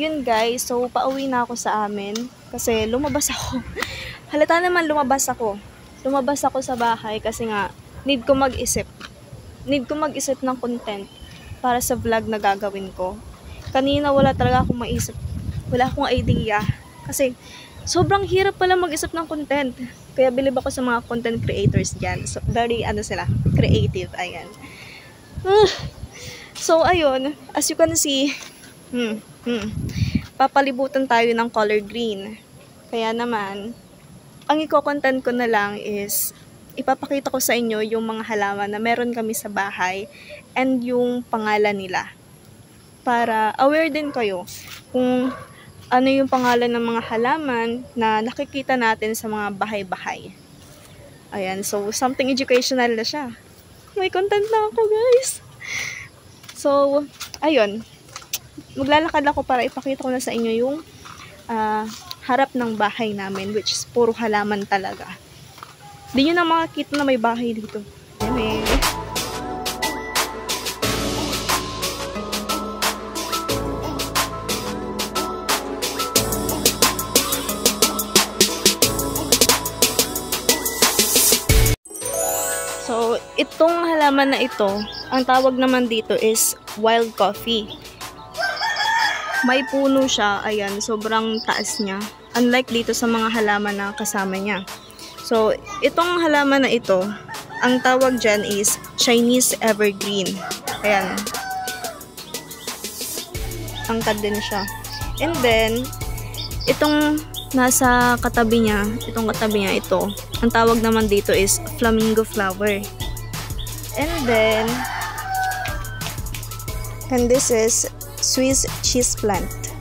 ayun guys, so pauwi na ako sa amin kasi lumabas ako. Halata naman lumabas ako. Lumabas ako sa bahay kasi nga need ko mag-isip. Need ko mag-isip ng content para sa vlog na gagawin ko. Kanina wala talaga akong maisip. Wala akong idea. Kasi sobrang hirap pala mag-isip ng content. Kaya bilib ako sa mga content creators dyan. So, very creative. Ayan. So, ayun. As you can see, papalibutan tayo ng color green. Kaya naman, ang i-content ko na lang is ipapakita ko sa inyo yung mga halaman na meron kami sa bahay and yung pangalan nila. Para aware din kayo kung ano yung pangalan ng mga halaman na nakikita natin sa mga bahay-bahay. Ayan, so something educational na siya. May content na ako, guys. So, ayun. Maglalakad ako para ipakita ko na sa inyo yung harap ng bahay namin, which is puro halaman talaga. Di nyo na makakita na may bahay dito. Ayan eh. So, itong halaman na ito, ang tawag naman dito is wild coffee. May puno siya, ayan, sobrang taas niya. Unlike dito sa mga halaman na kasama niya. So, itong halaman na ito, ang tawag dyan is Chinese evergreen. Ayan. Angkad din siya. And then, itong nasa katabi niya, ito, ang tawag naman dito is flamingo flower. And then, this is Swiss cheese plant.